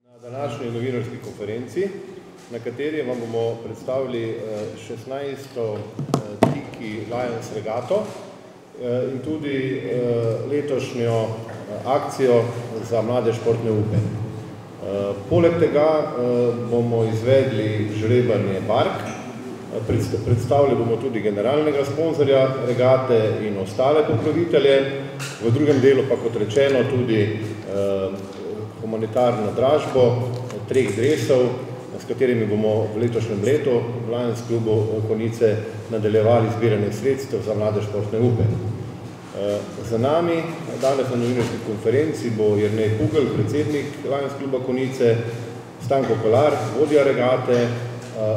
Na današnji novinarski konferenci, na kateri vam bomo predstavili 16. Tiki Lions regato in tudi letošnjo akcijo za mlade športne upe. Poleg tega bomo izvedli žrebanje bark, predstavili bomo tudi generalnega sponzorja regate in ostale pokrovitelje, v drugem delu pa, kot rečeno, tudi humanitarno dražbo 3 dresov, s katerimi bomo v letošnjem letu v Lions klubu Konjice nadaljevali zbiranje sredstev za mlade športne upe. Za nami danes na novinarski konferenci bo Jernej Pugel, predsednik Lions kluba Konjice, Stanko Kolar, vodja regate,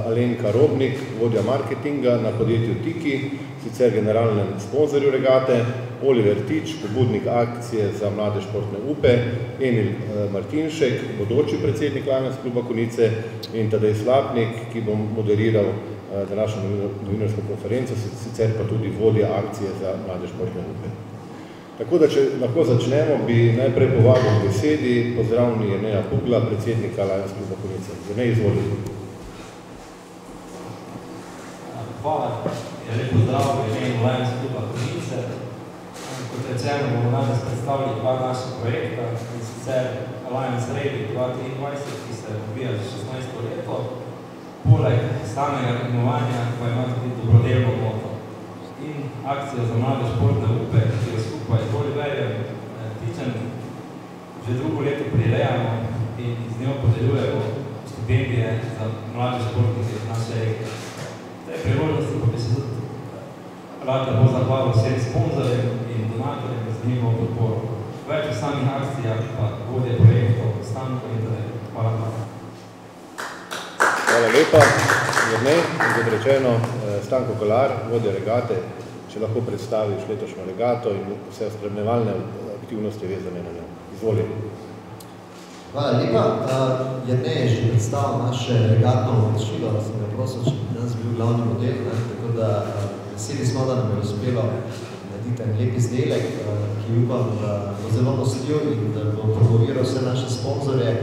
Alenka Robnik, vodja marketinga na podjetju Tiki, sicer generalnem sponzorju regate, Oliver Tič, pobudnik akcije za mlade športne upe, Emil Martinšek, bodoči predsednik Lions kluba Konjice in Tadej Slapnik, ki bo moderiral današnjo novinarsko konferenco, sicer pa tudi vodja akcije za mlade športne upe. Tako da, če lahko začnemo, bi najprej povabil k besedi pozdravni Jerneja Pugla, predsednika Lions kluba Konjice. Jernej, izvoli. Hvala, lep pozdrav v imenu Lions kluba Konjice. Kot rečeno, bomo danes predstavili 2 naša projekta, in sicer Lions Rally 2023, ki se odvija že 16. leto. Poleg samega tekmovanja pa ima tudi dobrodelno moto. In akcijo za mlade športne upe, ki jo skupaj z Oliverjem Tičem že drugo leto prirejamo in z njo podeljujemo štipendije za mlade športnike iz naše regije. V tej priložnosti pa bi se tudi rad lepo zahvalil vsem sponzorjem in donatorjem za njihovo podporo. Več o samih akcijah pa vodje projektov Stanko in Tadej. Hvala. Hvala lepa, Jernej. Kot rečeno, Stanko Kolar, vodja regate, če lahko predstaviš letošnjo regato in vse spremljevalne aktivnosti vezane na njo. Izvoli. Hvala lepa. Jernej je že predstavil naše regatno odločilo, sem ga prosil, če bi danes bil glavni model, tako da veseli smo, da nam je uspelo narediti en lep izdelek, ki upam, da bo zelo nosljiv in da bo promoviral vse naše sponzorje.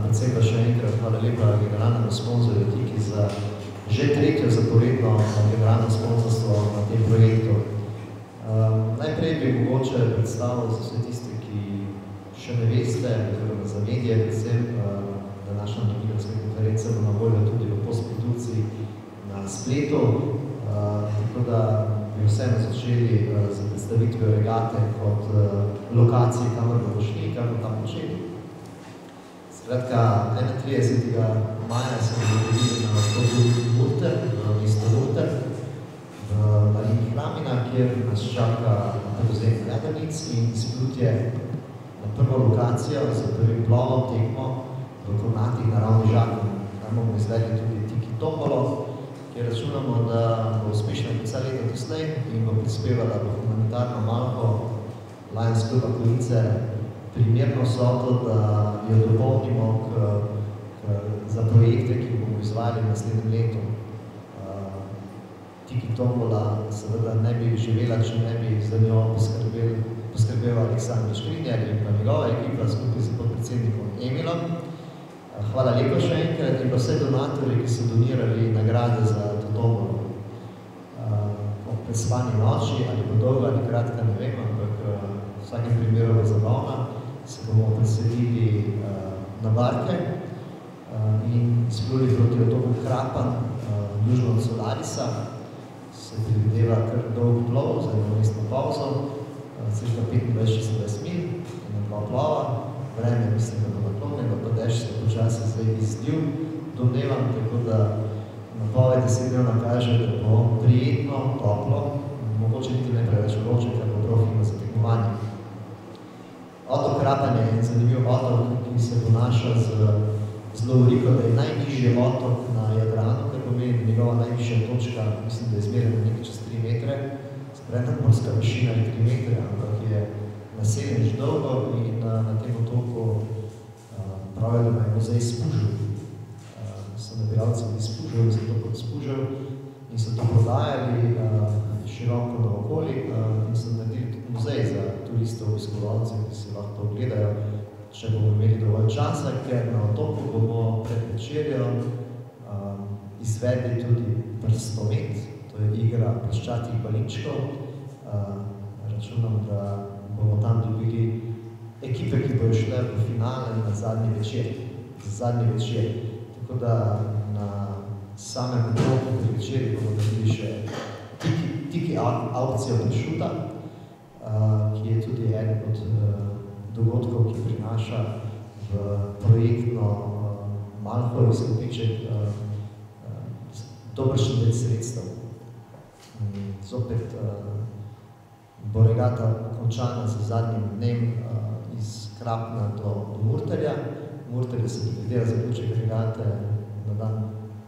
Predvsem pa še enkrat hvala lepa generalnemu sponzorju Tiki za že 3. zaporedno generalno sponzorstvo na tem projektu. Najprej bi mogoče predstavil za vse tiste, ki še ne veste, oziroma za medije, predvsem današnja novinarska konferenca bo na voljo tudi v postprodukciji na spletu, tako da bi vseeno začeli z predstavitvijo regate kot lokaciji, kamor bomo šli, kamor tam počeli. Skratka, 31. maja smo dobili na otoku Murter, na mesto Murter, v Marini Hramina, kjer nas čaka prevzem jadrnic in izplutje na prvo lokacijo za prvim plovom tekmo v Kornatih naravnih žakih. Tam bomo izvedli tudi Tiki Tombolo, kjer računamo, da bo uspešna kot vsa leta doslej in bo prispevala v humanitarno malho Lions kluba Konjice primerno vsoto, da jo dopolnimo za projekte, ki bomo izvajali v naslednjem letu. Tiki Tombola seveda ne bi živela, če ne bi za njo poskrbel Aleksandr Škrinjar in pa njegova ekipa skupaj z podpredsednikom Emilom. Hvala lepa še enkrat in pa vse donatorje, ki so donirali nagrade za to tombolo. O prespani noči, ali bo dolga ali kratka, ne vem, ampak v vsakem primeru bo zabavna. Se bomo preselili na barke in izpluli proti otoku Krapan, južno od Solarisa. Se predvideva kar dolg plov za eno mestno pauzo, cirka 25-26 mil, na 2 plova. Vreme mislim, da bo naklonjeno, pa dež se počasi zdaj izdil, domnevam, tako da napoved 10-dnevna kaže, da bo prijetno, toplo, mogoče niti ne preveč vroče, ker bo prav fino za tekmovanje. Otok Krapan je zanimiv otok, ki se ponaša z lovoriko, da je najnižji otok na Jadranu, kar pomeni, da njegova najvišja točka, mislim, da je izmerjena nekaj čez 3 metre, sprednadmorska višina je 3 metre, ampak je naseljen že dolgo in na tem otoku pravijo, da je muzej Spužev. So nabiralci bili Spužev in so to kot Spužev in so to prodajali široko naokoli in so naredili tudi muzej za turistov, obiskovalcev, ki si lahko ogledajo če bomo imeli dovolj časa, ker na otoku bomo pred večerjo izvedli tudi prstomet, to je igra ploščatih balinčkov. Računam, da bomo tam dobili ekipe, ki bojo šle v finale na zadnji večer. Tako da na samem otoku pri večeri bomo dobili še tiki aukcijo prešuta, ki je tudi eden od dogodkov, ki prinaša v projektno Malhov izkupiček dobršen del sredstev. Zopet bo regata končana z zadnjim dnem iz Krapna do Murterja. Murterja se predvideva zaključek regate na dan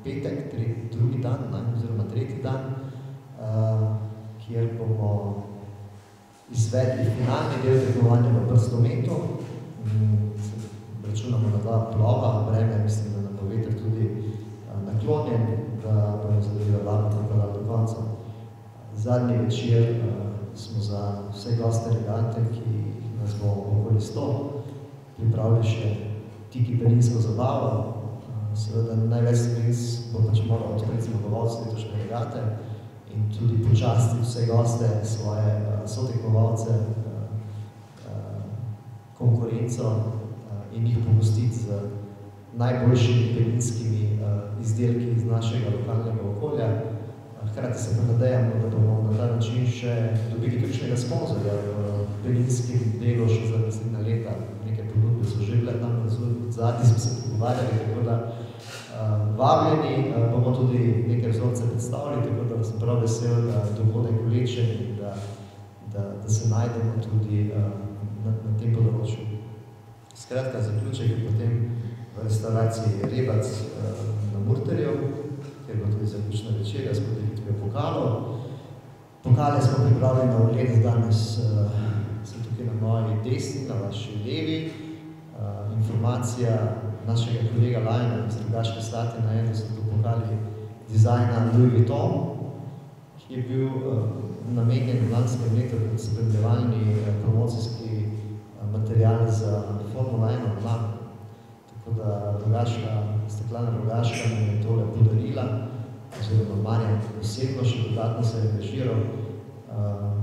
petek, drugi dan, oziroma tretji dan, kjer bomo izvedli finalni del tekmovanja v prstometu. Računamo na 2 plova, vreme mislim, da nam bo veter tudi naklonjen, da bomo zadeve lahko do konca. Zadnji večer smo za vse goste regate, ki nas bo okoli 100, pripravili še tiki belinsko zabavo. Seveda največ stres bo pač moral odpreti zmagovalce letošnje regate in tudi počastiti vse goste, svoje sotekmovalce, konkurenco in jih pogostiti z najboljšimi belinskimi izdelki iz našega lokalnega okolja. Hkrati se pa nadejamo, da bomo na ta način še dobili kakšnega sponzorja v belinskem delu še za naslednja leta. Neke ponudbe so že bile tam zadnji smo se pogovarjali, tako da vabljeni bomo tudi nekaj vzorce predstavili, tako da sem prav vesel, da dogodek vlečen in da se najdemo tudi na tem področju. Skratka, zaključek je potem v restauraciji Rebac na Murterju, kjer bo tudi zaključna večerja s podelitvijo pokalov. Pokale smo pripravili na ogled danes, sem tukaj na moji desni, na vaši levi. Informacija našega kolega Lajna iz Rogaške Slatine je, da so to pokali dizajna Louis Vuitton, ki je bil namenjen v lanskem letu kot spremljevalni promocijski material za Formula 1 plan. Tako da Steklana Rogaška nam je tole podarila, oziroma Marjan osebno še dodatno se je angažiral,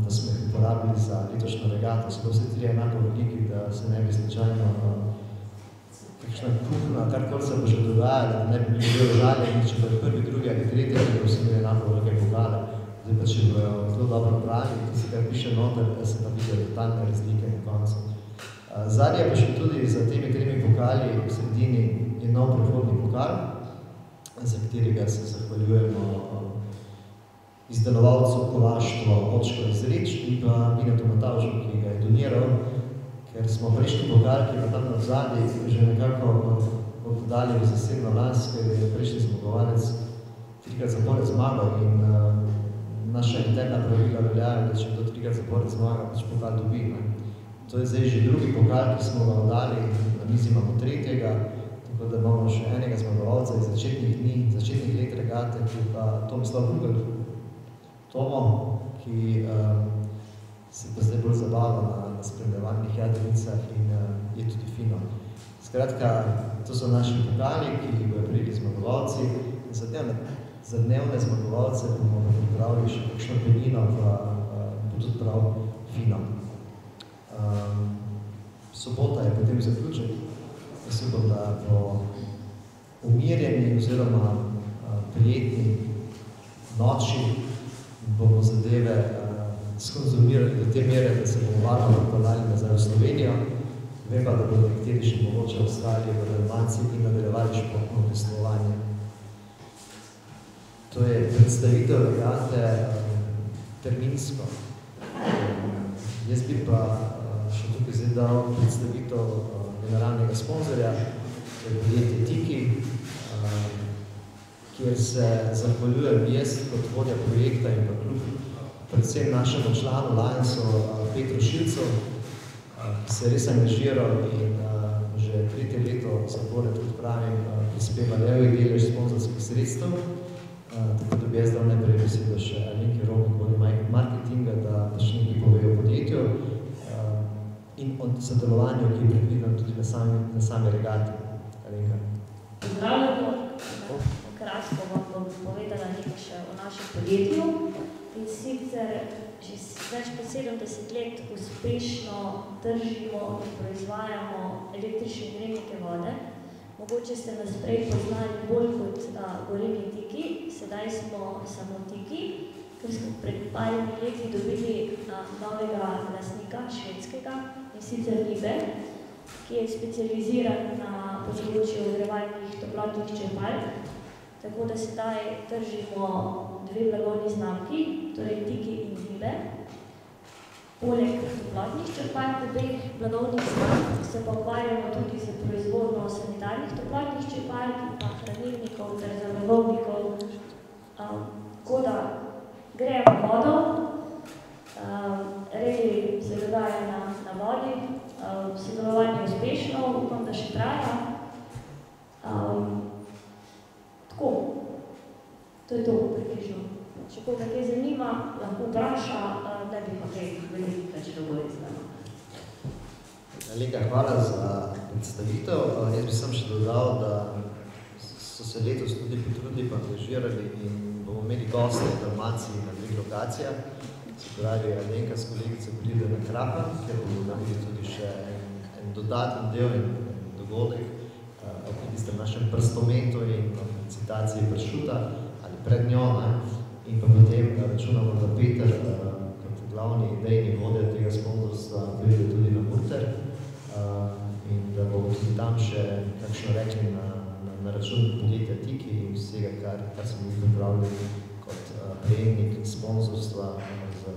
da smo jih uporabili za letošnjo regato. So vse 3 enako veliki, da se ne bi slučajno kakšna kuhna, karkoli se bo že dogajalo, da ne bi bili žaljeni, če bo prvi, drugi ali tretji, da bo vsi imeli enako velike pokale. Zdaj pa, če bojo zelo dobro pravi, da se kaj piše noter, da se pa vidijo totalne razlike na koncu. Zadnje pa še tudi za temi 3 pokali v sredini je nov prehodni pokal, za katerega se zahvaljujemo izdelovalcu kolaštvo Očko iz Reč in pa Binetu Matavžu, ki ga je doniral, ker smo prejšnji pokal, ki je tam na zadnji, že nekako oddali v zasebno last, ker je prejšnji zmagovalec 3-krat zapored zmagal in naša interna pravila veljajo, da če to 3-krat zapored zmaga, pač pokal dobi. To je zdaj že drugi pokal, ki smo ga oddali, na mizi imamo 3., tako da imamo še enega zmagovalca iz začetnih let regate, ki je pa Tomislav Vugel. Tomo, ki se pa zdaj bolj zabava na spremljevalnih jadrnicah in je tudi fino. Skratka, to so naši pokali, ki jih bojo prijeli zmagovalci. Za dnevne zmagovalce bomo pripravili še kakšno penino, pa bo tudi prav fino. Sobota je potem zaključek. Jaz upam, da po umirjeni oziroma prijetni noči bomo zadeve skonzumirali do te mere, da se bomo varno pripeljali nazaj v Slovenijo. Vem pa, da bodo nekateri še mogoče ostali v relevanci in nadaljevali športno udejstvovanje. To je predstavitev regate terminsko. Jaz bi pa še tukaj zdaj dal predstavitev generalnega sponzorja, to je podjetje Tiki, kjer se zahvaljujem jaz kot vodja projekta in pa klub, predvsem našemu članu Lionsu Petru Šilcu, ki se je res angažiral in že 3. leto zapored, kot pravim, prispeva levji delež sponzorskih sredstev. Tako da bi jaz dal najprej besedo še Alenki Romnik, vodji marketinga, da pač nekaj pove o podjetju in o sodelovanju, ki je predvideno tudi na sami regati. Alenka. Pozdravljamo. Kratko vam bom povedala nekaj še o našem podjetju. In sicer že več kot 70 let uspešno držimo in proizvajamo električne grenike vode. Mogoče ste nas prej poznali bolj kot Gorenje Tiki, sedaj smo samo Tiki, ker smo pred parimi leti dobili novega lastnika, švedskega, in sicer Libe, ki je specializiran na področju ogrevalnih toplotnih črpalk. Tako da sedaj držimo dve blagovni znamki, torej Tiki in Libe. Poleg toplotnih črpalk obeh blagovnih znamk se pa ukvarjamo tudi z proizvodnjo sanitarnih toplotnih črpalk in pa hranilnikov ter zalogovnikov. Tako da grejemo vodo, redi se dogaja na vodi, sodelovanje uspešno, upam, da še traja. Tako, to je to približno. Če koga kaj zanima, lahko vpraša, da bi pa kaj veliko več dogovorili. Alenka, hvala za predstavitev. Jaz bi sem še dodal, da so se letos tudi potrudili pa angažirali in bomo imeli goste v Dalmaciji na 2 lokacijah. Se pravi, Alenka s kolegico pride na Krapen, kjer bomo naredili tudi še en dodaten del in dogodek v tistem našem prstometu in citaciji pršuta ali pred njo. In pa potem računamo, da Peter kot glavni idejni vodja tega sponzorstva pride tudi na Murter in da bomo tudi tam še kakšno rekli na račun podjetja Tiki in vsega, kar smo mi pripravili kot prejemnik sponzorstva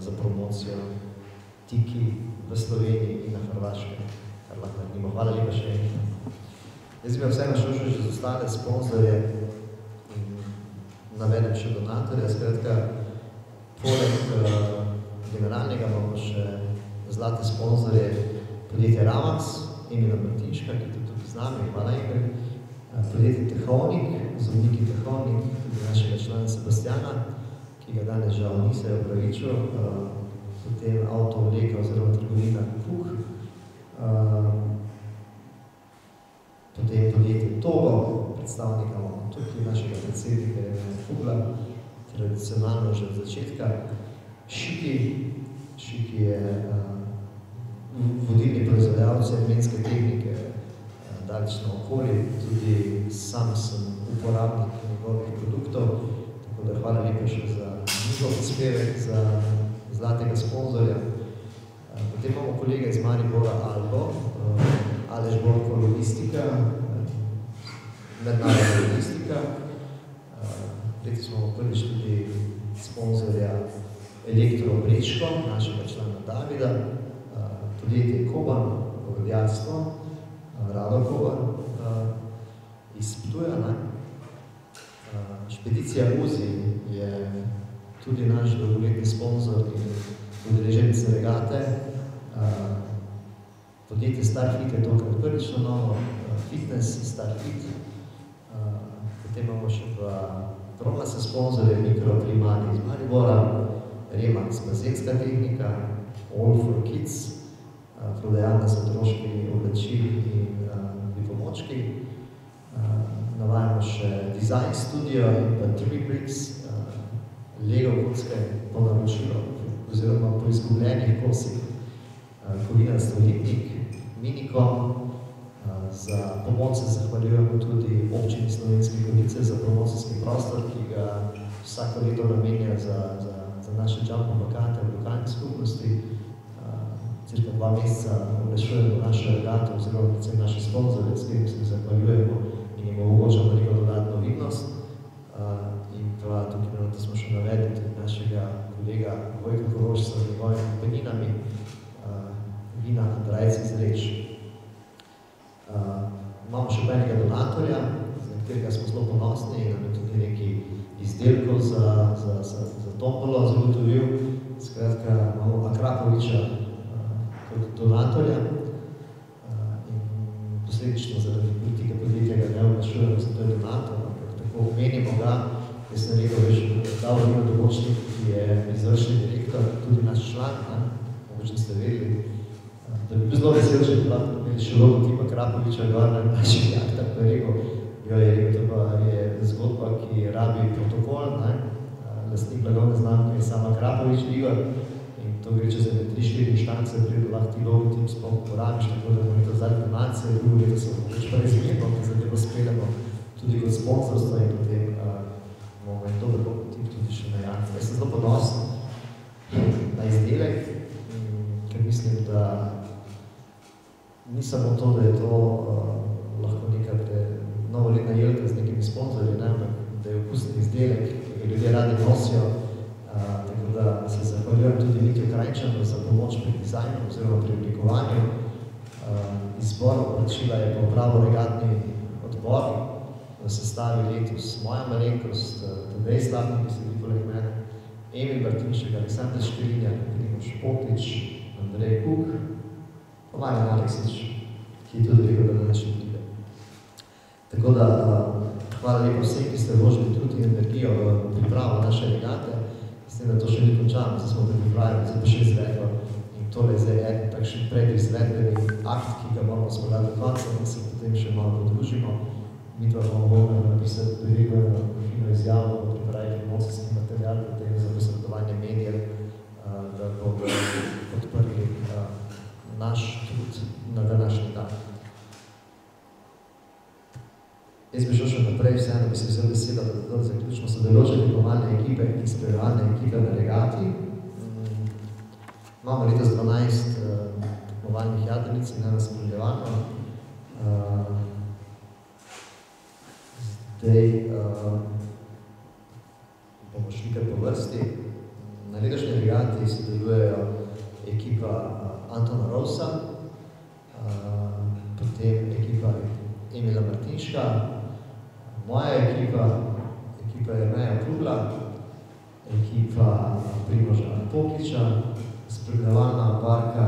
za promocijo Tiki v Sloveniji in na Hrvaškem, kar lahko naredimo. Hvala lepa še enkrat. Jaz bi vseeno šel še za ostale sponzorje in navedem še donatorja. Skratka, poleg generalnega imamo še zlate sponzorje podjetje Ramax, Emila Martinška, ki je tudi z nami, hvala enkrat, podjetje Tehovnik, zobniki Tehovnik, tudi našega člana Sebastiana, ki ga danes žal ni se opravičil, potem avto vleka oziroma trgovina Puh, potem podjetje Togo, predstavnika imamo tukaj našega predsednika Fugla, tradicionalno že od začetka. Šiki je vodilni proizvajalec semenske tehnike daleč naokoli, tudi sam sem uporabnik njegovih produktov, tako da hvala lepa še za njihov prispevek, za zlatega sponzorja. Potem imamo kolega iz Maribora Albo, Aleš Borko Logistika, mednarodna logistika. Leti smo prvič tudi sponzorja Elektro Brečko, našega člana Davida, podjetje Koban, orodjarstvo, Rado Koban, iz Ptuja. Špedicija Uzi je tudi naš dolgoletni sponzor in udeleženec regate. Podjetje Starfit je tokrat prvič na novo, fitness Starfit. Potem imamo še proma se sponzorje Mikroklima iz Maribora, Remax bazenska tehnika, All for Kids, prodajalna za otroški oblačili in pripomočki. Navajamo še Design Studio in pa 3Bricks, Lego kocke po naročilo oziroma po izgubljenih kosih, Kovina Stoletnik, Minikom. Za pomoč se zahvaljujemo tudi občini Slovenske Gorice za promocijski prostor, ki ga vsako leto namenja za naše jumbo vakante v lokalni skupnosti. Cirka 2 meseca oglašujemo naše regate oziroma predvsem naše sponzorje, s katerimi se zahvaljujemo in jim omogočamo neko dodatno vidnost. In pa tukaj smo še navedli tudi našega kolega Vojka Korošca z njegovimi peninami, vina Andrajci iz Reč. Imamo še enega donatorja, za katerega smo zelo ponosni in nam je tudi nekaj izdelkov za tombolo zagotovil. Skratka, imamo Akrapoviča kot donatorja in posledično zaradi politike podjetja ga ne oglašujemo, zato je donator, ampak tako omenimo ga, ker sem rekel več Davor Dobočnik, ki je izvršni direktor, tudi naš član, mogoče ste vedeli, da bi bilo zelo če bi lahko imeli še logotipa Krapoviča gor na naših jahtah, pa je rekel, jo je rekel, to je zgodba, ki rabi protokol, lastnik blagovne znamke je sama Krapovič Igor in to gre čez 3-4 inštance, prije lahko ti logotip sploh uporabiš, tako da bomo to zadnje donacije, drugo leto se bomo več pa res lepo, ki zadevo speljamo tudi kot sponsorstvo in potem bomo en dober logotip tudi še na jahtah. Jaz sem zelo ponosen na izdelek, ker mislim, da ni samo to, da je to lahko neka novoletna jelka z nekimi sponzorji, ampak da je okusni izdelek, ki ga ljudje radi nosijo, tako da se zahvaljujem tudi Mitju Krajčanu za pomoč pri dizajnu oziroma pri oblikovanju. Izbor oblačila je pa upravo regatni odbor, v sestavi letos moja malenkost, Tadej Slavnik, ki sedi poleg mene, Emil Martinšek, Aleksandr Škrinjak, Primož Potič, Andrej Kuk, pa Marjan Aleksič, ki je tudi rekel, da današnji pride. Tako da, hvala lepo vsem, ki ste vložili trud in energijo v pripravo naše regate. Mislim, da to še ni končano, zdaj smo pripravljeni, zdaj pa še izvedlo. In tole je zdaj en takšen predizvedbeni akt, ki ga moramo spodati do konca in se potem še malo podružimo. Mi dva bomo mogli napisati priligo fino izjavo, pripraviti emocijski material, potem za posredovanje medijev, da bomo podprli naš trud na današnji dan. Jaz bi šel še naprej, vseeno bi se vzel besedo, da zaključno sodelujoče tekmovalne ekipe in spremljalne ekipe na regati. Imamo letos 12 tekmovalnih jadrnic in eno spremljevano. Zdaj bomo šli kar po vrsti. Na letošnji regati sodelujejo ekipa Antona Rosa, potem ekipa Emila Martinška, moja ekipa Jerneja Krugla, ekipa Primoža Pokiča, spremljevalna parka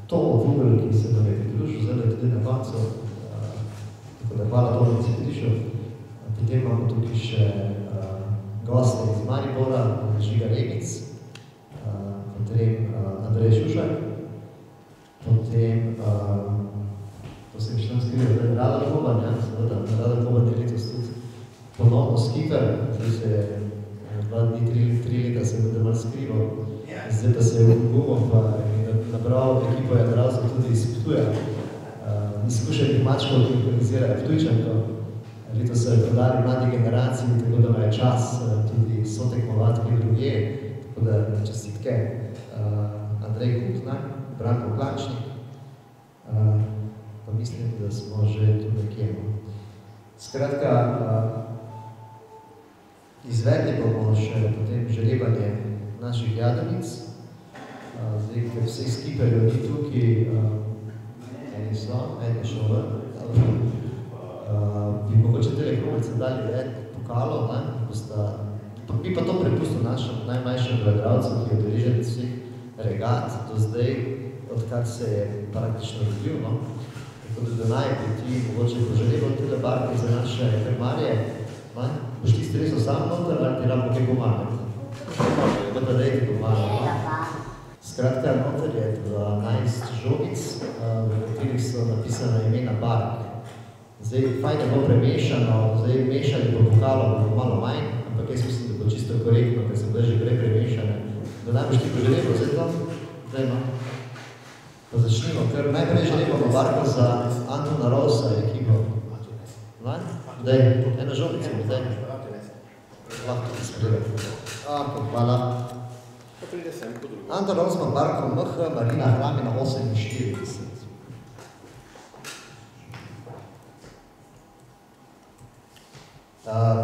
Tomo Vogel, ki se nam je pridružil, zdaj tudi na koncu, tako da hvala Tomo, da si prišel. Potem imamo tukaj še goste iz Maribora, Žiga Remic, potem Andrej Šušak, potem to se mi še tam skriva, da je Rada Koban, seveda, Rada Koban je letos tudi ponovno skiper, zdaj se je 2 dni, 3 leta se bude malo skrival, zdaj pa se je ugumil pa nabral ekipo jadralcev tudi iz Ptuja, izkušenih mačkov, ki organizirajo Ptujčanko. Letos so jo prodali mladi generaciji, tako da je čas tudi sotekmovati pri drugje, tako da čestitke Andrej Kutna, Branko Klančnik, pa mislim, da smo že tu nekje. Skratka, izvedli bomo še potem žrebanje naših jadrnic. Zdaj, ker vseh skiperjev ni tukaj, eni so, eni šel ven. Bi mogoče telekomice dali pokalo, bi pa to prepustil našem najmanjšem gledalcu, ki je udeležen vseh regat do zdaj, odkar se je praktično rodil. Tako da naj priti, mogoče poželimo tele barke za naše krmarje. Boš ti stresel sam noter, ali ti rabo kaj pomagati? Da pa daj ti pomagati. Skratka, noter je 12 žogic, v katerih so napisana imena bark. Zdaj, fajn je bilo premešano, zdaj mešali bo pokalo, bo malo manj, ampak jaz mislim, da bo čisto korektno, ker so bile že prej premešane. Da naj boš ti poželimo vse to? Zdaj ima. Pa začnimo, ker najprej želimo barko za Antona Rosa ekipo. Daj, eno žogico, zdaj. Lahko ti sprejel. Hvala. Anton Ros ima barko MH Marina Hramina 48.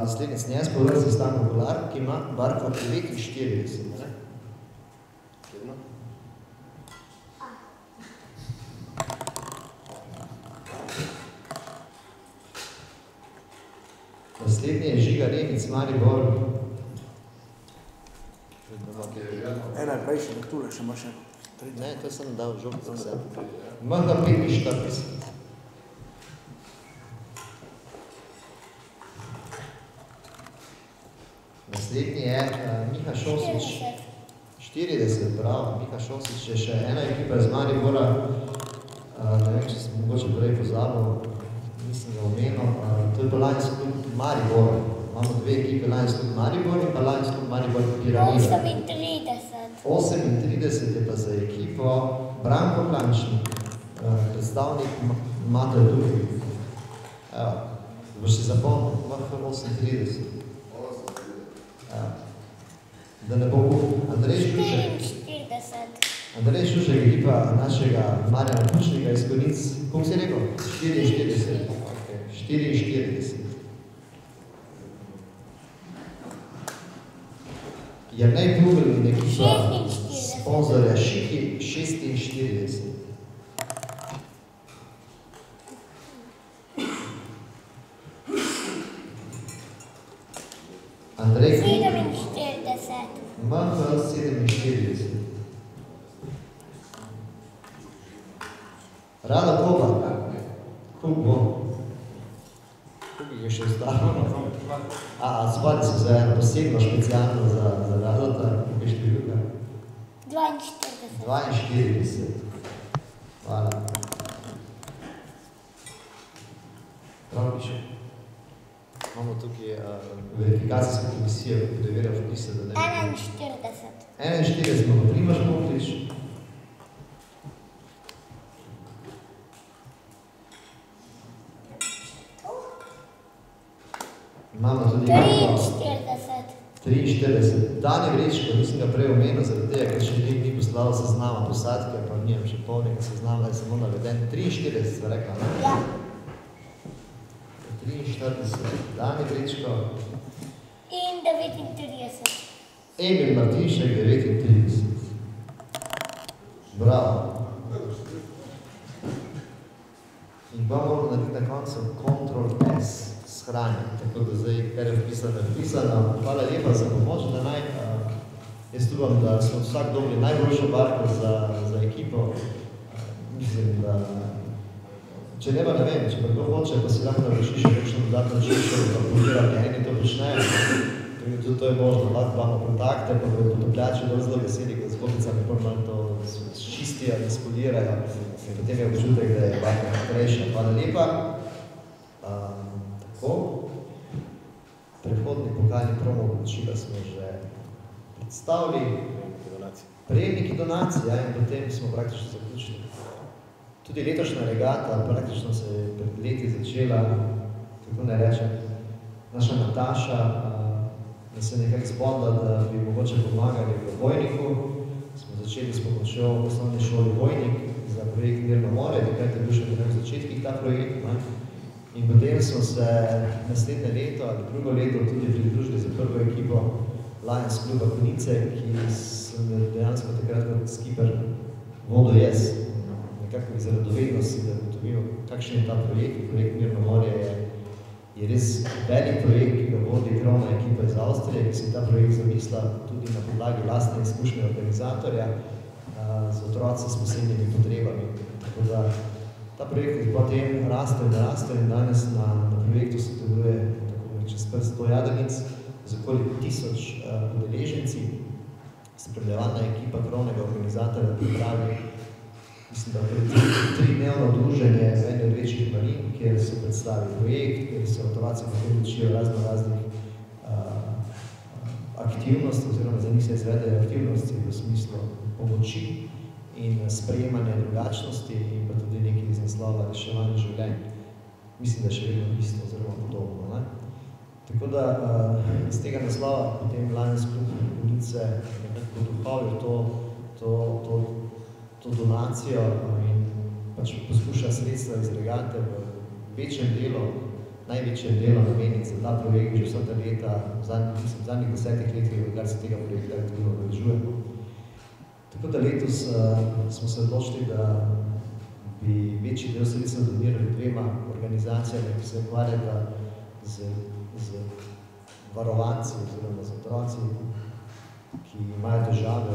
Naslednji snjes po vrsti Stanko Golar, ki ima barko 49. Naslednji je Žiga Remic, Maribor. Ena je prejšnja, tule še imaš eno. Ne, to sem dal žogico vse. MH 45. Naslednji je Miha Šosič. 40, bravo, Miha Šosič je še ena ekipa iz Maribora, ne vem, če sem mogoče prej pozabil, nisem ga omenil, to je pa Lions Club Maribor. Imamo dve ekipe, Lions Club Maribor in pa Lions Club Maribor Piramida. 38 je pa za ekipo Branko Klančnik, predstavnik Mate Duhi. Evo, boš si zapomnil, lahko 38. Da ne bo Andrej Šušek. 44. Andrej Šušek, ekipa našega Marjana Pučnika iz Konic. Koliko si rekel? 44. 44. Jernej Plugel in ekipa sponzorja Šiki 46. Andrej Plugel. 47. MH 47. Rada Koba. Kobo. Koliko je še ostalo? Spali so za eno posebno, specialno za Radota. Koliko je številka? 42. 42. Hvala. Prav piše. Imamo tukaj verifikacijsko komisijo, ki preverja vpise, da ne... 41. 41 imamo Primož Moklič. Imamo tudi... 43. 43. Dani Vrečko, nisem ga prej omenil, zaradi tega, ker še ni poslal seznama posadke, pa nijem še polnega seznama, je samo naveden. 43 sva rekla, ne? Ja. 43. Dani Vrečko. In 39. Emil Martinšek, 39. Bravo. In pa moramo narediti na koncu Ctrl+S. Shranjen, tako da zdaj, kar je vpisano. Hvala lepa za pomoč, da jaz upam, da smo vsak dobili najboljšo barko za ekipo. Mislim, da če ne pa ne vem, če pa kdo hoče, pa si lahko navrši še kakšno dodatno čiščo, pa povirati, eni to počnejo. Tudi to je možno, lahko imamo kontakte, pa bodo potopljači zelo veseli, ko z kopicami malo to čistijo in spolirajo. In potem je občutek, da je barka naprejša. Hvala lepa. Prehodni pokalni promo odločila smo že predstavili. Prejemniki donacij, ja, in potem smo praktično zaključili. Tudi letošnja regata praktično se je pred leti začela, kako ne rečem, naša Nataša nas je nekako zbodla, da bi mogoče pomagali v Vojniku. Smo začeli s pomočjo v osnovni šoli Vojnik za projekt Mirno more, takrat je bil še v začetkih ta projekt. In potem smo se naslednje leto ali drugo leto tudi pridružili za prvo ekipo Lions Kluba Konice, ki sem dejansko takrat kot skiper vodil jaz. Nekako iz radovednosti, da ugotovil, kakšen je ta projekt. Projekt Mirno more je res velik projekt, ki ga vodi krovna ekipa iz Avstrije, ki si ta projekt zamislila tudi na podlagi lastne izkušnje organizatorja z otroci s posebnimi potrebami. Tako da ta projekt je potem rastel in danes na projektu sodeluje čez 100 jadrnic z okoli 1000 udeleženci. Spremljevalna ekipa krovnega organizatorja pripravi, mislim, da tridnevno druženje v eni od večjih marin, kjer se predstavi projekt, kjer se otroci potem učijo raznih aktivnosti, oziroma za njih se izvedejo aktivnosti v smislu pomoči in sprejemanja drugačnosti in pa tudi nekaj iz naslova reševanja življenj. Mislim, da je še vedno isto oziroma podobno. Tako da iz tega naslova potem Lions Club Konice nekako poduhovil to donacijo in pač poskuša sredstva iz regate v večjem delu, največjem delu nameniti za ta projekt že vsa ta leta, v zadnjih 10 letih, kar se tega projekta aktivno odrežuje. Tako da letos smo se odločili, da bi večji del sredstva donirali dvema organizacijami, ki se ukvarjata z varovanci oziroma z otroci, ki imajo težave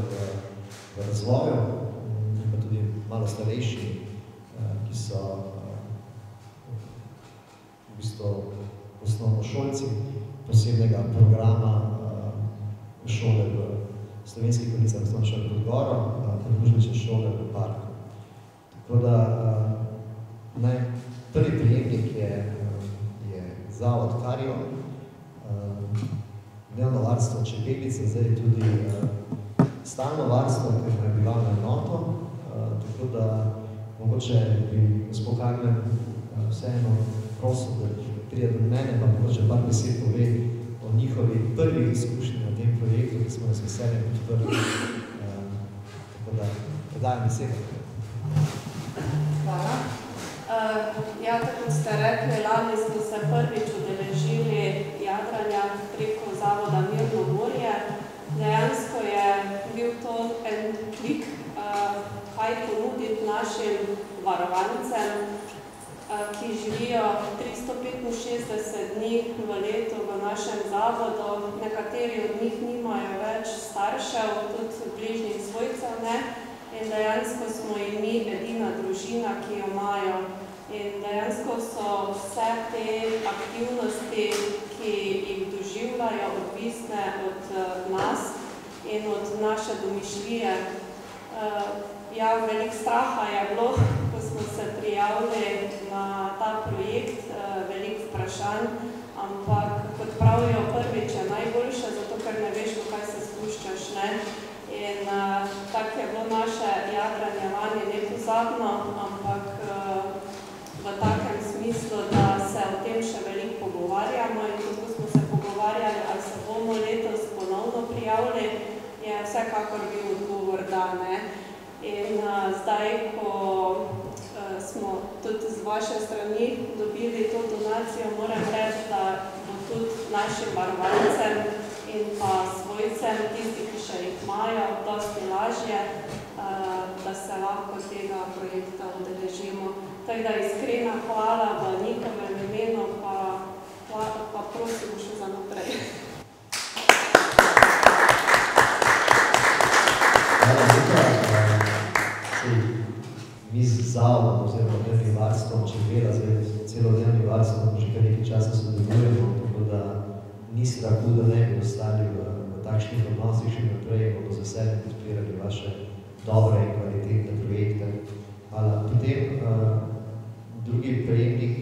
v razvoju, in pa tudi malo starejši, ki so v bistvu osnovnošolci posebnega programa šole v Slovenskih Konicah, osnovne šole pod Goro, podružnične šole v parku. Tako da zavod Karion, dnevno varstvo Čebelice, zdaj tudi stalno varstvo, ker je bivalno enoto, tako da mogoče bi gospod Karmen vseeno prosil, da prije do mene, pa mogoče par besed pove o njihovi prvi izkušnji na tem projektu, ki smo nas veseljem podprli. Tako da predajam besedo. Hvala. Ja, tako ste rekli, lani smo se prvič udeležili jadranja preko zavoda Mirno morje. Dejansko je bil to en trik, kaj ponuditi našim varovancem, ki živijo 365 dni v letu v našem zavodu. Nekateri od njih nimajo več staršev, tudi bližnjih svojcev ne. In dejansko smo in mi edina družina, ki jo imajo. In dejansko so vse te aktivnosti, ki jih doživljajo, odvisne od nas in od naše domišljije. Ja, veliko straha je bilo, ko smo se prijavili na ta projekt, veliko vprašanj, ampak kot pravijo, prvič je najboljše, zato ker ne veš, v kaj se spuščaš, ne? In tako je bilo naše jadranje vanje nepozabno, ampak v takem smislu, da se o tem še veliko pogovarjamo in tudi smo se pogovarjali, ali se bomo letos ponovno prijavili, je vsekakor bil odgovor, da ne. In zdaj, ko smo tudi z vaše strani dobili to donacijo, moram reči, da bo tudi našim varovancem in pa svojcem, tisti, ki še jih imajo, dosti lažje, da se lahko tega projekta udeležimo. Tako da iskrena hvala v njihovem imenu, pa prosim še za naprej. Hvala lepa. Mi z zavodom oziroma dnevnim varstvom Čebela, celodnevnim varstvom že kar nekaj časa sodelujemo, tako da ni strahu, da ne bi ostali v takšnih odnosih še naprej, bomo z veseljem podpirali vaše dobre in kvalitetne projekte. Hvala. Potem drugi prejemnik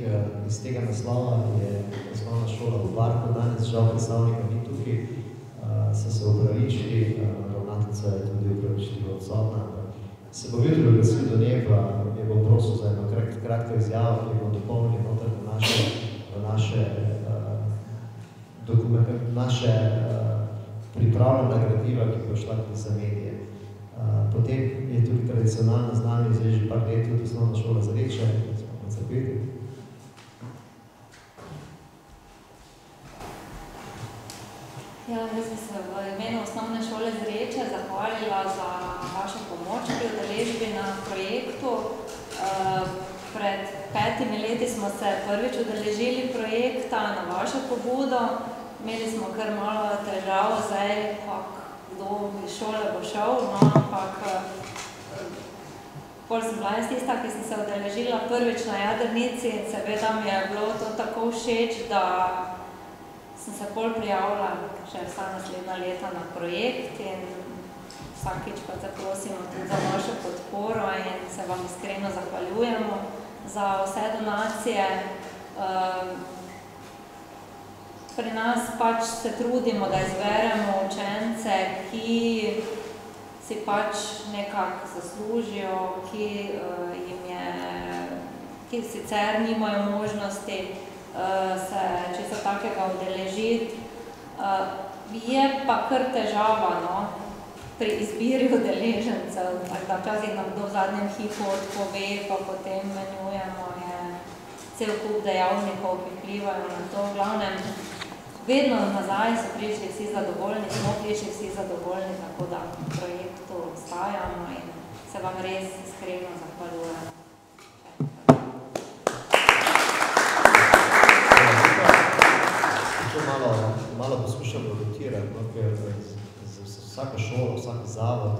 iz tega naslova je osnovna šola v Barku. Danes žal predstavnika ni tukaj, so se upravičili, ravnateljica je tudi upravičljivo odsotna. Se bo jutri oglasil do nje, pa je bom prosil za eno kratko izjavo, ki bomo dopolnili noter v naše pripravljena gradiva, ki bo šla tudi za medije. Potem je tudi tradicionalno znanje, zdaj že par let tudi osnovna šola Zreče, smo na zapeti. Ja, jaz bi se v imenu osnovne šole Zreče zahvalila za vašo pomoč pri udeležbi na projektu. Pred 5 leti smo se prvič udeležili projekta na vašo pobudo. Imeli smo kar malo težav, zdaj kdo iz šole bo šel, no, ampak pol sem bila jaz tista, ki sem se udeležila prvič na jadrnici in seveda mi je bilo to tako všeč, da sem se pol prijavila še vsa naslednja leta na projekt in vsakič pa zaprosimo tudi za vašo podporo in se vam iskreno zahvaljujemo za vse donacije. Pri nas pač se trudimo, da izberemo učence, ki si pač nekako zaslužijo, ki sicer nimajo možnosti se čisto takega udeležiti. Je pa kar težava, no, pri izbiri udeležencev, tako da včasih nam kdo v zadnjem hipu odpove, pa potem menjujemo, je cel kup dejavnikov, ki vplivajo na to. V glavnem, vedno nazaj so prišli vsi zadovoljni, smo prišli vsi zadovoljni, tako da v projektu ostajamo in se vam res iskreno zahvaljujem. Malo poskušamo rotirati, no, ker vsaka šola, vsak zavod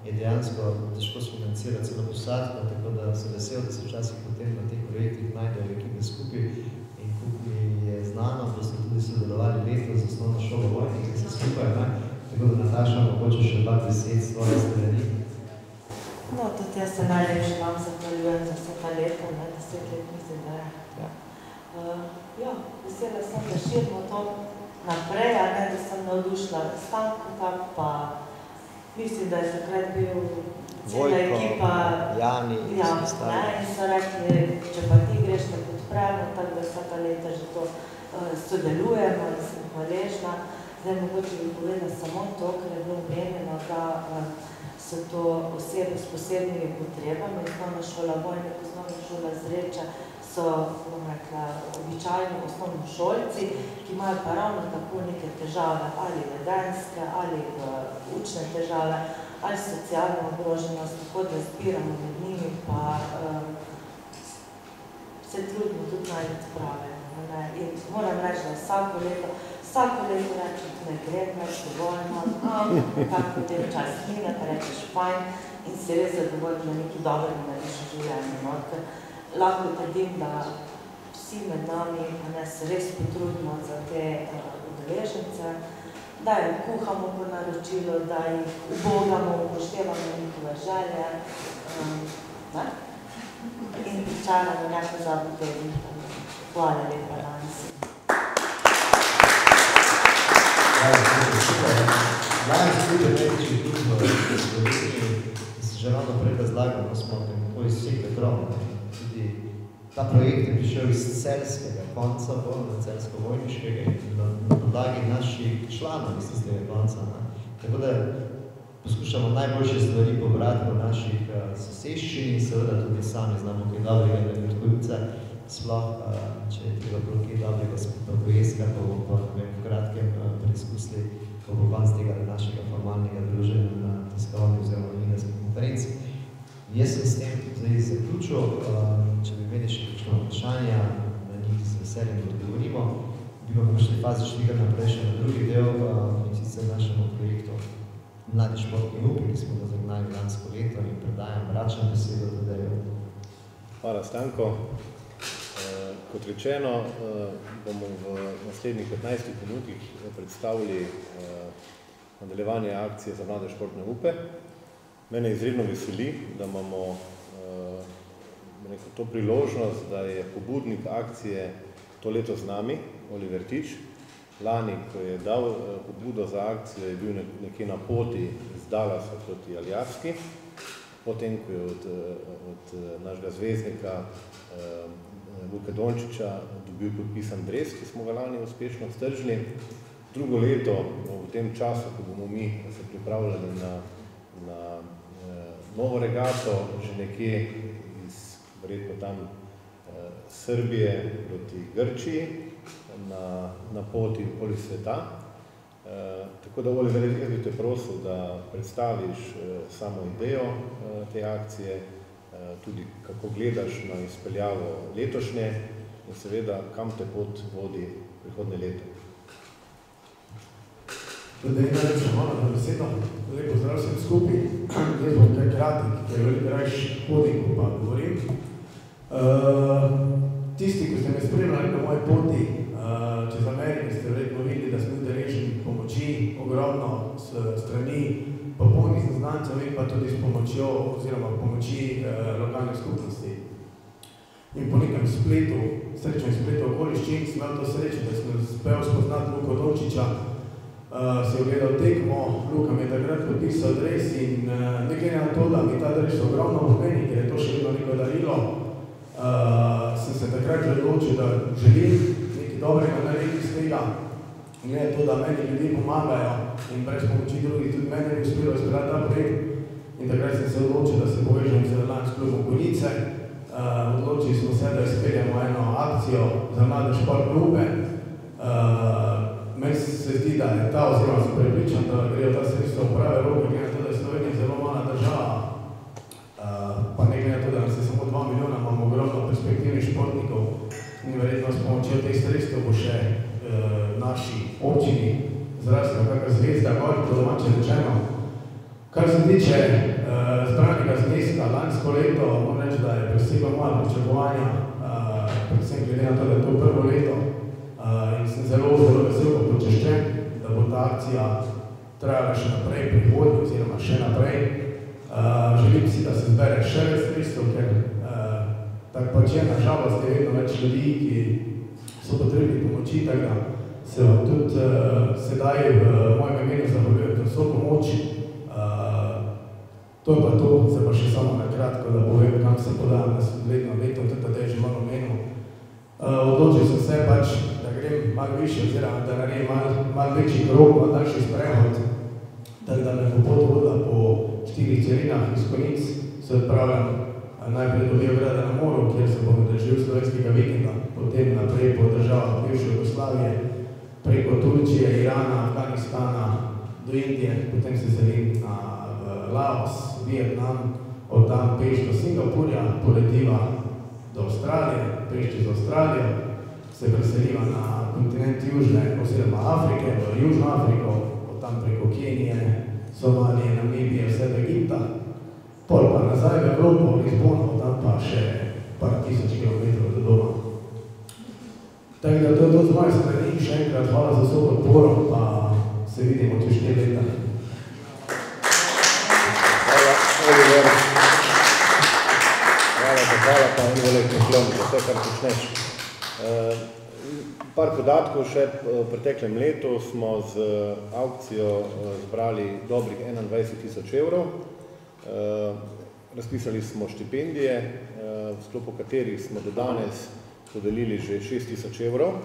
je dejansko težko sfinancirati celo posadko, tako da se vesel, da se včasih potem na teh projektih najdejo ekipe skupaj in kup mi je znano, da ste tudi sodelovali letos z osnovno šolo Vojnik, ki se skupaj, ne? Tako da Nataša, mogoče še 2-10 svoje strani. No, tudi jaz se najlepše vam zahvaljujem za vse ta leta, ne, 10 let mislim, da je. Ja. Vesela sem, da širimo to naprej, a ne, da sem navdušila Stanka, pa mislim, da je takrat bil cela ekipa, Jani, in so rekli, če pa ti greš, da podpremo, tako da vsaka leta že to sodelujemo in sem hvaležna. Zdaj mogoče bi povedala samo to, ker je bilo omenjeno, da so to osebe s posebnimi potrebami. Osnovna šola Vojnik, osnovna šola Zreča so, bom rekla, običajno osnovnošolci, ki imajo pa ravno tako neke težave, ali vedenske, ali učne težave, ali socialno ogroženost, tako da zbiramo med njimi, pa se trudimo tudi najti prave. In moram reči, da vsako leto rečem, ne grem več dovoljno, kako potem čas mine, pa rečeš fajn in se res zadovoljno, da nekaj dobrega narediš v življenju. Ker lahko trdim, da vsi med nami se res potrudimo za te udeležence, da jim kuhamo po naročilu, da jih ubogamo, upoštevamo njihove želje in pričaramo nekaj zavodov. Hvala lepa danes. Danes tudi največji dni v Sloveniji, se že ravno prej razlagamo, smo tako iz vseh vetrov. Tudi ta projekt je prišel iz celskega konca, na celsko-vojniškega in na podlagi naših članov iz tistega konca. Tako da poskušamo najboljše stvari pobrati v naših soseščini, seveda tudi sami znamo kaj dobrega na Vrtkovice. Sploh, če je treba bilo kaj dobrega pojeskati, pa bomo pa v kratkem preizkusili, ko bo konc tega našega formalnega druženja na tiskovni oziroma novinarski konferenci. Jaz sem s tem zdaj zaključil, če bi imeli še kakšno vprašanja, na njih z veseljem odgovorimo. Bi pa pošli fazi šli naprej še na drugi del, in sicer našemu projektu Mladi športni up, ki smo ga zagnali lansko leto in predajam, vračam besedo Tadeju. Hvala, Stanko. Kot rečeno, bomo v naslednjih 15 minutih predstavili nadaljevanje akcije za mlade športne upe. Mene izredno veseli, da imamo to priložnost, da je pobudnik akcije to leto z nami, Oliver Tič. Lani, ko je dal pobudo za akcijo, je bil nekje na poti z Dallasa proti Aljaski. Potem, ko je od našega zvezdnika Luke Dončiča dobil podpisan dres, ki smo ga lani uspešno stržili. Drugo leto, v tem času, ko bomo mi se pripravljali na novo regato, že nekje iz, verjetno tam, Srbije proti Grčiji, na poti okoli sveta. Tako da, Oliver, jaz bi te prosil, da predstaviš samo idejo te akcije, tudi kako gledaš na izpeljavo letošnje in seveda, kam te pot vodi prihodnje leto. Tudi najlepša hvala za besedo. Lepo zdrav vsem skupaj. Jaz bom kaj kratek, ker veliko rajš hodim, ko pa govorim. Tisti, ki ste me spremljali na moji poti, čez Amerike ste verjetno videli, da smo deležni pomoči ogromno s strani popolnih znancev in pa tudi s pomočjo oziroma pomoči lokalnih skupnosti. In po nekem spletu, srečnem spletu okoliščin, sem imel to srečo, da sem uspel spoznati Luko Dončiča, si ogledal tekmo, Luka mi je takrat podpisal dres in ne glede na to, da mi ta dres ogromno pomeni, ker je to še vedno neko darilo, sem se takrat odločil, da želim nekaj dobrega narediti iz tega. Glede to, da meni ljudje pomagajo in brez pomoči drugih, tudi meni je uspelo izpeljati ta projekt. In takrat sem se odločil, da se povežem z Lani s klubom Konjice. Odločili smo se, da izpeljamo eno akcijo za mlade športne upe. Meni se zdi, da je ta, oziroma sem prepričan, da grejo ta sredstva v prave roke, glede na to, da je Slovenija zelo mala država. Pa ne glede na to, da nas je samo 2 milijona, imamo ogromno perspektivnih športnikov in verjetno s pomočjo teh sredstev bo še naši občini zrasla kakšna zvezda, gor po domače rečeno. Kar se tiče zbranega zneska, lansko leto, moram reči, da je preseglo moja pričakovanja, predvsem glede na to, da je to prvo leto in sem zelo vesel pa počaščen, da bo ta akcija trajala še naprej, prihodnje oziroma še naprej. Želim si, da se zbere še več sredstev, ker tako pač je, na žalost je vedno več ljudi, ki so potrebni pomoči, tako da se vam tudi sedaj v mojem imenu zahvaljujem za vso pomoč. To je pa to, se pa še samo na kratko, da povem, kam se podajam naslednjo leto, tudi da je že malo omenil. Odločil sem se pač, da grem malo više, oziroma da naredim malo večji krog, malo daljši sprehod, tako da me bo pot vodila po 4 celinah iz Konic, se odpravljam najprej do Beograda na moru, kjer se bom udeležil slovenskega vikenda, potem naprej po državah bivše Jugoslavije, preko Turčije, Irana, Afganistana do Indije, potem se selim na Laos, Vietnam, od tam peš do Singapurja, poletiva do Avstralije, peš čez Avstralijo, se preseliva na kontinent Južne, oziroma Afrike, v Južno Afriko, od tam preko Kenije, Somalije, Namibije, vse do Egipta, pol pa nazaj v Evropo, v Lizbono, tam pa še par tisoč kilometrov do doma. Tako da to je to z moje strani, še enkrat hvala za vso podporo, pa se vidimo čez 4 leta. Oliver. Hvala pa in veliko naklon za vse, kar počneš. Par podatkov še v preteklem letu smo z aukcijo zbrali dobrih 21.000 evrov. Razpisali smo štipendije, v sklopu katerih smo do danes podelili že 6.000 evrov.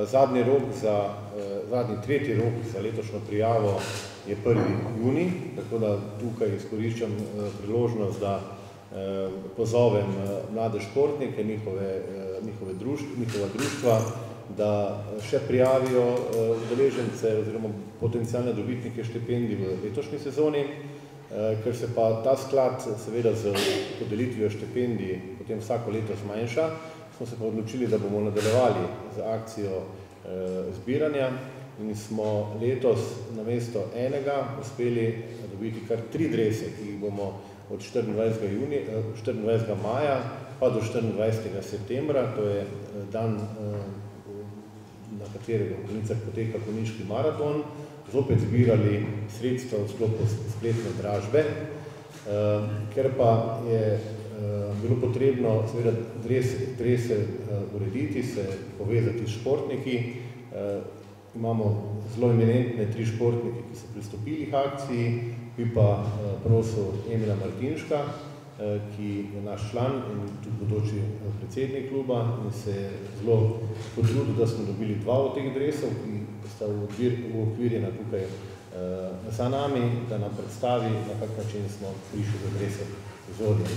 Zadnji tretji rok za letošnjo prijavo je 1. junij, tako da tukaj izkoriščam priložnost, da pozovem mlade športnike, njihova društva, da še prijavijo udeležence oziroma potencialne dobitnike štipendij v letošnji sezoni, ker se pa ta sklad seveda z podelitvijo štipendij potem vsako leto zmanjša, smo se pa odločili, da bomo nadaljevali z akcijo zbiranja in smo letos namesto enega uspeli dobiti kar 3 drese, ki jih bomo od 24. maja pa do 24. septembra, to je dan, na katerega v Konicah poteka konjiški maraton, zopet zbirali sredstva v sklopu spletne dražbe, ker pa je bilo potrebno seveda drese urediti, se povezati s športniki. Imamo zelo eminentne 3 športnike, ki so pristopili k akciji, bi pa prosil Emila Martinška, ki je naš član in tudi bodoči predsednik kluba in se je zelo potrudil, da smo dobili 2 od teh dresov, ki sta uokvirjena tukaj za nami, da nam predstavi, na kak način smo prišli do drese. Izvolite.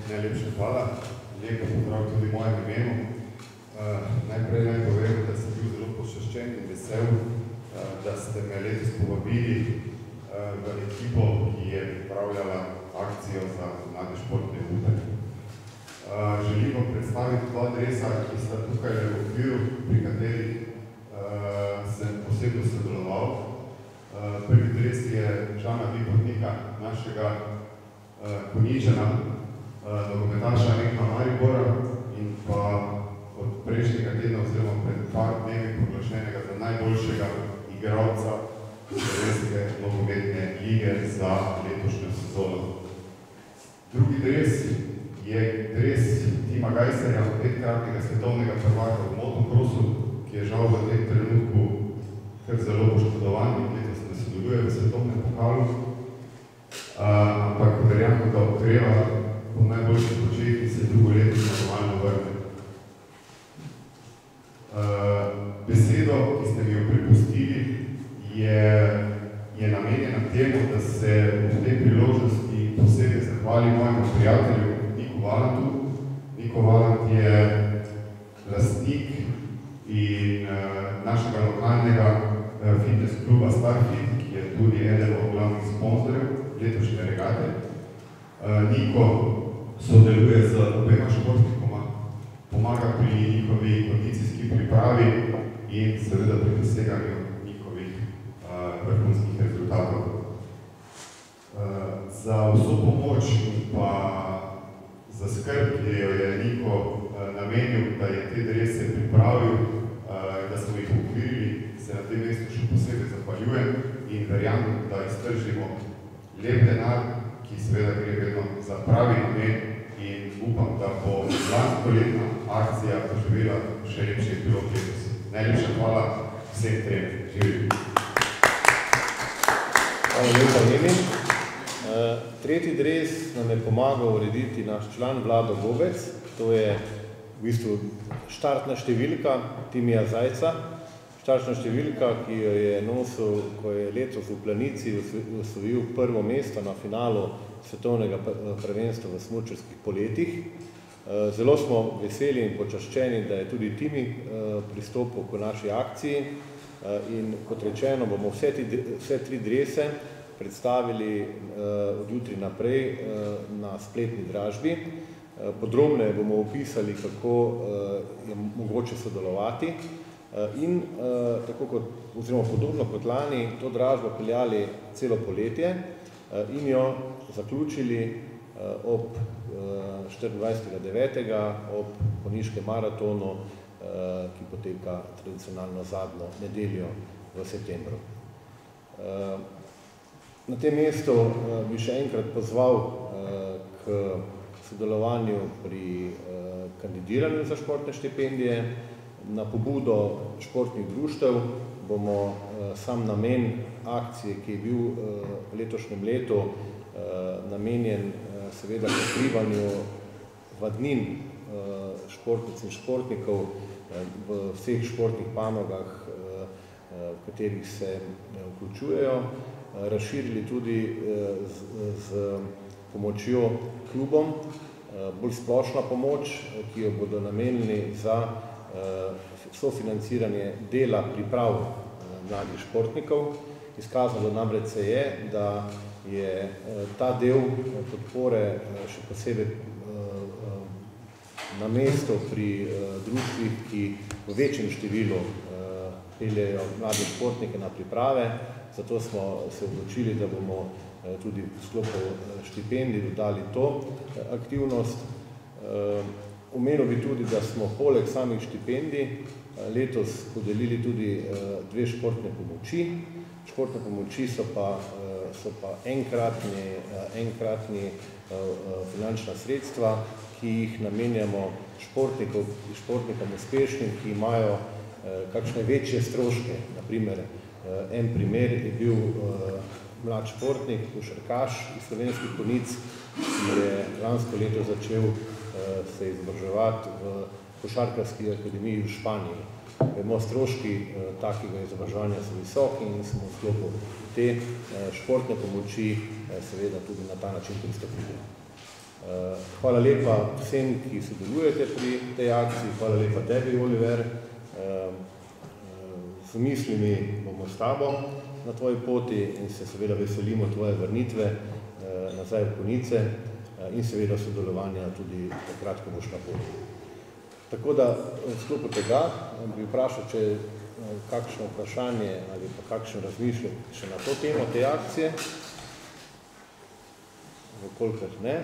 Najlepša hvala. Lepo pozdrav tudi v mojem imenu. Najprej naj povem, da sem bil zelo počaščen in vesel, da ste me letos povabili v ekipo, ki je pripravljala akcijo za mlade športne upe. Želim vam predstaviti 2 dresa, ki sta tukaj v okviru, pri katerih sem posebno sodeloval. Prvi dres je Žana Vipotnika, našega Konjičana, nogometaša Nekma Maribora in pa od prejšnjega tedna oziroma pred par dnevi proglašenega za najboljšega igralca slovenske nogometne lige za letošnjo sezono. Drugi dres je dres Tima Gajserja, 5-kratnega svetovnega prvaka v motocrossu, ki je žal v tem trenutku kar zelo poškodovan in letos ne sodeluje v svetovnem pokalu, ampak verjamem, da okreva po najboljših početih in se drugo leto normalno vrne. Besedo, ki ste mi jo prepustili, je namenjena temu, da se v tej priložnosti posebej zahvali mojemu prijatelju Niku Valantu. Niko Valant je lastnik in našega lokalnega fitness kluba Starfit, ki je tudi eden od glavnih sponzorjev letošnje regate. Niko sodeluje z obema športnikoma, pomaga pri njihovi kondicijski pripravi in seveda pri doseganju njihovih vrhunskih rezultatov. Za vso pomoč in pa za skrb, ki jo je Niko namenil, da je te drese pripravil, da smo jih okvirili, se na tem mestu še posebej zahvaljujem in verjamem, da iztržimo lep denar, ki seveda gre vedno za pravi namen in upam, da bo lanskoletna akcija doživela še lepši epilog letos. Najlepša hvala vsem trem. Živim. Hvala lepa, Nemi. Tretji dres nam je pomagal urediti naš član Vlado Gobec. To je v bistvu štartna številka Timija Zajca. Štartna številka, ki jo je nosil, ko je letos v Planici osvojil prvo mesto na finalu svetovnega prvenstva v smučarskih poletih. Zelo smo veseli in počaščeni, da je tudi Timi pristopil k naši akciji in kot rečeno bomo vse tri drese predstavili od jutri naprej na spletni dražbi. Podrobneje bomo opisali, kako je mogoče sodelovati in tako kot, oziroma podobno kot lani, to dražbo peljali celo poletje in jo zaključili ob 24.9. ob konjiškem maratonu, ki poteka tradicionalno zadnjo nedeljo v septembru. Na tem mestu bi še enkrat pozval k sodelovanju pri kandidiranju za športne štipendije. Na pobudo športnih društev bomo sam namen akcije, ki je bil v letošnjem letu namenjen seveda pokrivanju vadnin športnic in športnikov v vseh športnih panogah, v katerih se vključujejo, razširili tudi z pomočjo klubom, bolj splošna pomoč, ki jo bodo namenili za sofinanciranje dela priprav mladih športnikov. Izkazalo namreč se je, da je ta del podpore še posebej na mesto pri društvih, ki v večjem številu peljejo mlade športnike na priprave. Zato smo se odločili, da bomo tudi v sklopu štipendij dodali to aktivnost. Omenil bi tudi, da smo poleg samih štipendij letos podelili tudi dve športne pomoči. Športne pomoči so pa enkratni finančna sredstva, ki jih namenjamo športnikom uspešnim, ki imajo kakšne večje stroške. Naprimer, en primer je bil mlad športnik, košarkaš iz Slovenskih Konjic, ki je lansko leto začel se izobraževati v košarkarski akademiji v Španiji. Vemo, stroški takega izobraževanja so visoki in smo v sklopu te športne pomoči seveda tudi na ta način pristopili. Hvala lepa vsem, ki sodelujete pri tej akciji, hvala lepa tebi, Oliver. Z mislimi bomo s tabo na tvoji poti in se seveda veselimo tvoje vrnitve nazaj v Konjice in seveda sodelovanja tudi takrat, ko boš na poti. Tako da v sklopu tega bi vprašal, če kakšno vprašanje ali pa kakšno razmišljanje še na to temo te akcije. Vkolikor ne,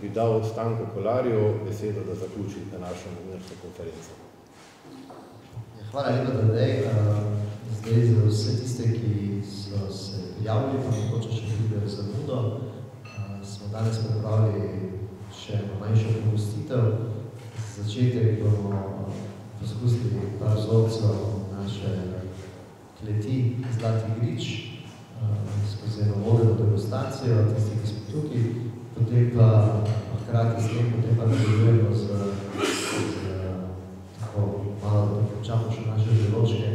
bi dal Stanku Kolarju besedo, da zaključi današnjo novinarsko konferenco. Hvala lepa, Tadej. Zdaj za vse tiste, ki so se prijavili, pa mogoče še pridejo za zamudo, smo danes pripravili še manjšo pogostitev. Začetek bomo poskusili par vzorcev naše kleti Zlati Grič skozi eno vodeno degustacijo, tisti, ki smo tukaj, potem pa hkrati s tem, potem pa nadaljujemo z tako malo, da počamo še naše želočke.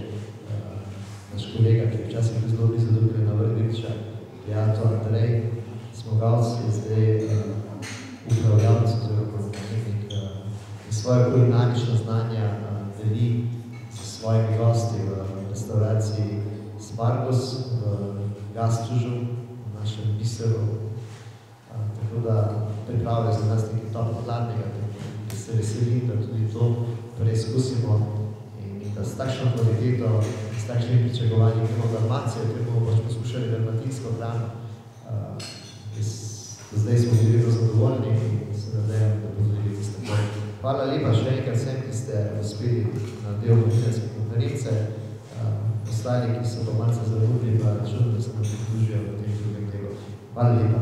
Naš kolega, ki včasih je zelo blizu tukaj na Vrdiča, Jato Andrej, Smogalc je zdaj upravljalec oziroma svoje kulinarično znanja deli s svojimi gosti v restauraciji Spargos v Gastužu, v našem biseru. Tako da pripravljajo za nas nekaj top hladnega, ki se veselim, da tudi to preizkusimo in da s takšno kvaliteto, s takšnim pričakovanjem imamo Dalmacijo, ker bomo pač poskušali dalmatinsko hrano. Zdaj smo bili vedno zadovoljni in se nadejam, da bodo tudi tiste bolj. Hvala lepa še enkrat vsem, ki ste uspeli na del novinarske konference. Ostali, ki so pa malce zamudili, pa računam, da se nam pridružijo v tem drugem delu. Hvala lepa.